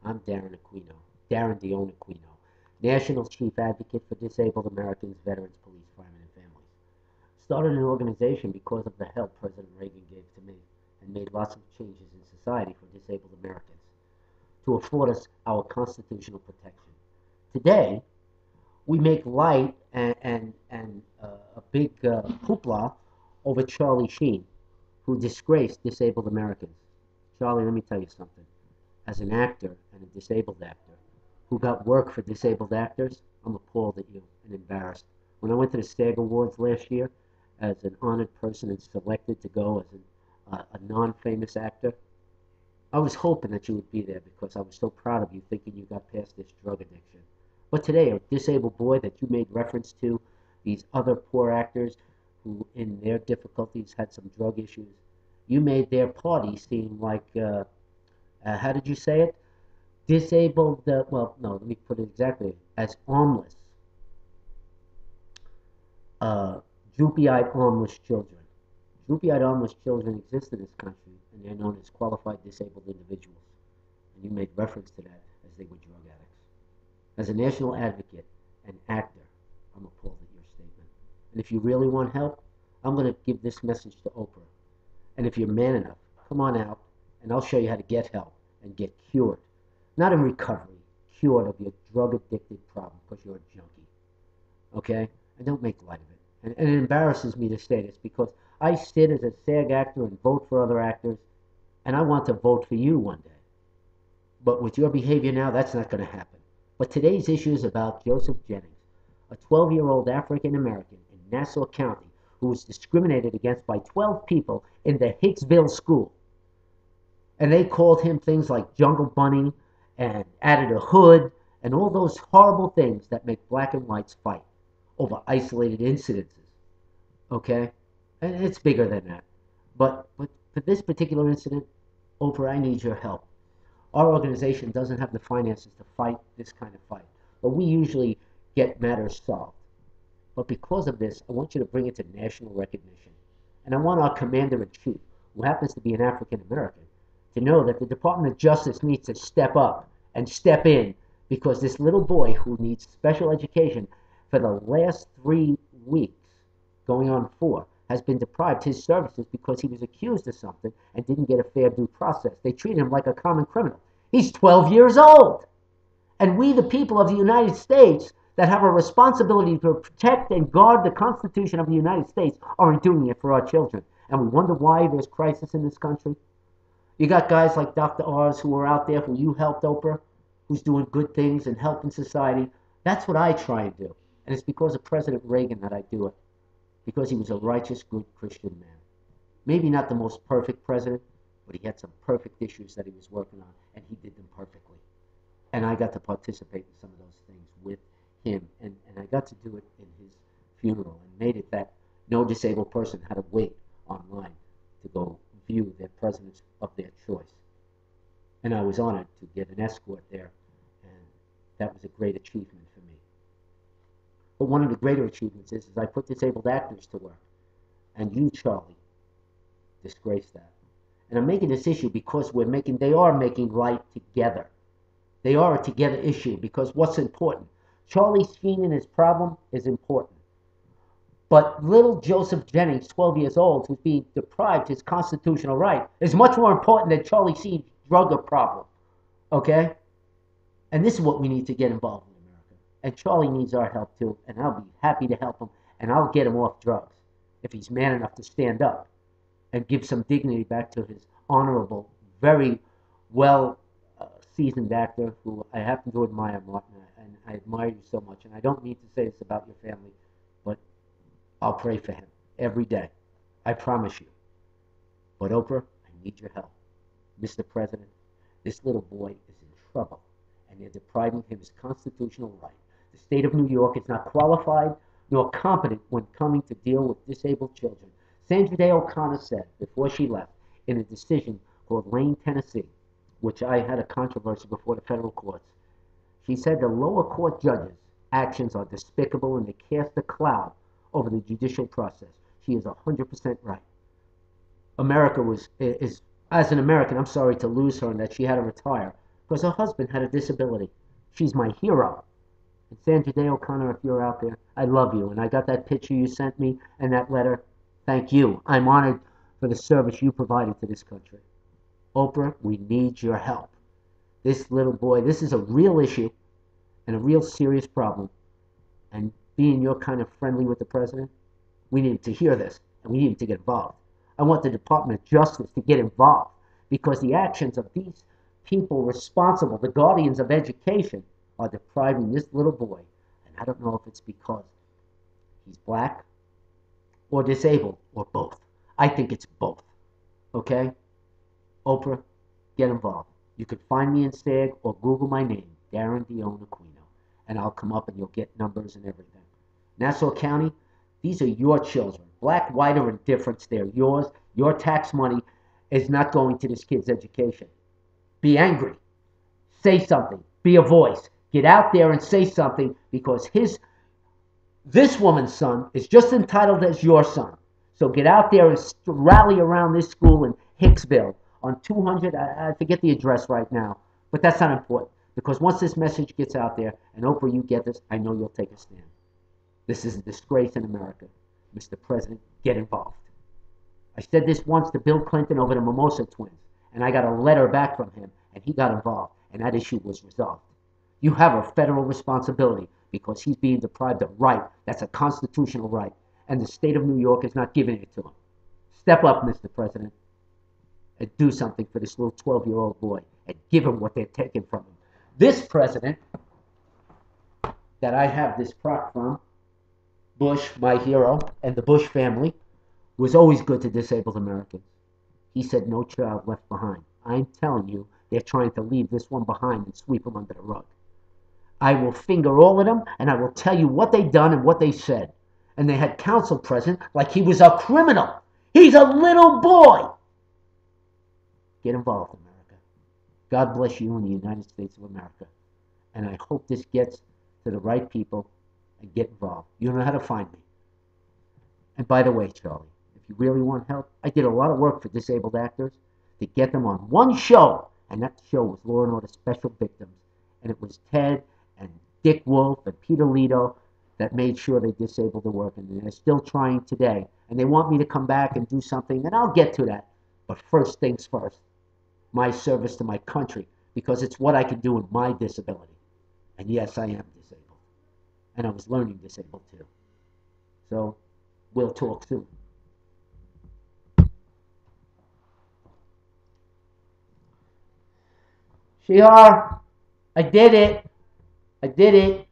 I'm Darren Dion Aquino, National Chief Advocate for Disabled Americans, Veterans, Police, Firemen, and Families. Started an organization because of the help President Reagan gave to me and made lots of changes in society for disabled Americans to afford us our constitutional protection. Today, we make light and a big hoopla over Charlie Sheen, who disgraced disabled Americans. Charlie, let me tell you something. As an actor and a disabled actor who got work for disabled actors, I'm appalled at you and embarrassed. When I went to the SAG Awards last year as an honored person and selected to go as a non-famous actor, I was hoping that you would be there because I was so proud of you thinking you got past this drug addiction. But today, a disabled boy that you made reference to, these other poor actors who in their difficulties had some drug issues, you made their party seem like how did you say it? Disabled, well, no, let me put it exactly, as armless, uh, droopy-eyed armless children. Droopy-eyed armless children exist in this country, and they're known as qualified disabled individuals. And you made reference to that as they were drug addicts. As a national advocate and actor, I'm appalled at your statement. And if you really want help, I'm going to give this message to Oprah. And if you're man enough, come on out, and I'll show you how to get help and get cured. Not in recovery, cured of your drug-addicted problem because you're a junkie. Okay? And don't make light of it. And it embarrasses me to say this because I sit as a SAG actor and vote for other actors, and I want to vote for you one day. But with your behavior now, that's not going to happen. But today's issue is about Joseph Jennings, a 12-year-old African-American in Nassau County who was discriminated against by 12 people in the Hicksville school. And they called him things like Jungle Bunny and added a hood and all those horrible things that make black and whites fight over isolated incidences. Okay? And it's bigger than that. But for this particular incident, Oprah, I need your help. Our organization doesn't have the finances to fight this kind of fight, but we usually get matters solved. But because of this, I want you to bring it to national recognition. And I want our commander-in-chief, who happens to be an African-American, to know that the Department of Justice needs to step up and step in because this little boy who needs special education for the last 3 weeks, going on 4, has been deprived his services because he was accused of something and didn't get a fair due process. They treat him like a common criminal. He's 12 years old. And we, the people of the United States, that have a responsibility to protect and guard the Constitution of the United States, aren't doing it for our children. And we wonder why there's crisis in this country. You got guys like Dr. Oz who are out there who you helped, Oprah, who's doing good things and helping society. That's what I try and do. And it's because of President Reagan that I do it. Because he was a righteous, good Christian man. Maybe not the most perfect president, but he had some perfect issues that he was working on, and he did them perfectly. And I got to participate in some of those things with him, and I got to do it in his funeral, and made it that no disabled person had to wait online to go view their presidents of their choice. And I was honored to get an escort there, and that was a great achievement for me. But one of the greater achievements is I put disabled actors to work. And you, Charlie, disgraced that. And I'm making this issue because they are making light together. They are a together issue because what's important? Charlie Sheen and his problem is important. But little Joseph Jennings, 12 years old, who's being deprived his constitutional right, is much more important than Charlie Sheen's drug problem. Okay? And this is what we need to get involved in. And Charlie needs our help too, and I'll be happy to help him, and I'll get him off drugs if he's man enough to stand up and give some dignity back to his honorable, very well seasoned actor who I happen to admire, Martin, and I admire you so much. And I don't mean to say this about your family, but I'll pray for him every day. I promise you. But Oprah, I need your help. Mr. President, this little boy is in trouble, and they're depriving him his constitutional right. The state of New York is not qualified nor competent when coming to deal with disabled children. Sandra Day O'Connor said before she left in a decision called Lane, Tennessee, which I had a controversy before the federal courts, she said the lower court judges' actions are despicable and they cast a cloud over the judicial process. She is 100% right. America is, as an American, I'm sorry to lose her and that she had to retire, because her husband had a disability. She's my hero. And Sandra Day O'Connor, if you're out there, I love you. And I got that picture you sent me and that letter. Thank you. I'm honored for the service you provided to this country. Oprah, we need your help. This little boy, this is a real issue and a real serious problem. And being you're kind of friendly with the president, we need to hear this and we need to get involved. I want the Department of Justice to get involved because the actions of these people responsible, the guardians of education, are depriving this little boy. And I don't know if it's because he's black or disabled or both. I think it's both. Okay? Oprah, get involved. You could find me in SAG or Google my name, Darren Dion Aquino, and I'll come up and you'll get numbers and everything. Nassau County, these are your children. Black, white, or indifference, they're yours. Your tax money is not going to this kid's education. Be angry. Say something. Be a voice. Get out there and say something because this woman's son is just entitled as your son. So get out there and rally around this school in Hicksville on 200, I forget the address right now, but that's not important because once this message gets out there, and Oprah, you get this, I know you'll take a stand. This is a disgrace in America. Mr. President, get involved. I said this once to Bill Clinton over the Mimosa twins, and I got a letter back from him, and he got involved, and that issue was resolved. You have a federal responsibility because he's being deprived of right. That's a constitutional right, and the state of New York is not giving it to him. Step up, Mr. President, and do something for this little 12-year-old boy and give him what they're taking from him. This president that I have this prop from, Bush, my hero, and the Bush family, was always good to disabled Americans. He said no child left behind. I'm telling you, they're trying to leave this one behind and sweep him under the rug. I will finger all of them, and I will tell you what they done and what they said. And they had counsel present like he was a criminal. He's a little boy. Get involved, America. God bless you in the United States of America. And I hope this gets to the right people and get involved. You know how to find me. And by the way, Charlie, if you really want help, I did a lot of work for disabled actors to get them on one show. And that show was Law & Order Special Victims. And it was Ted and Dick Wolf and Peter Lito that made sure they disabled the work. And they're still trying today. And they want me to come back and do something, and I'll get to that. But first things first, my service to my country, because it's what I can do with my disability. And yes, I am disabled. And I was learning disabled too. So, we'll talk soon. Shihar, I did it. I did it.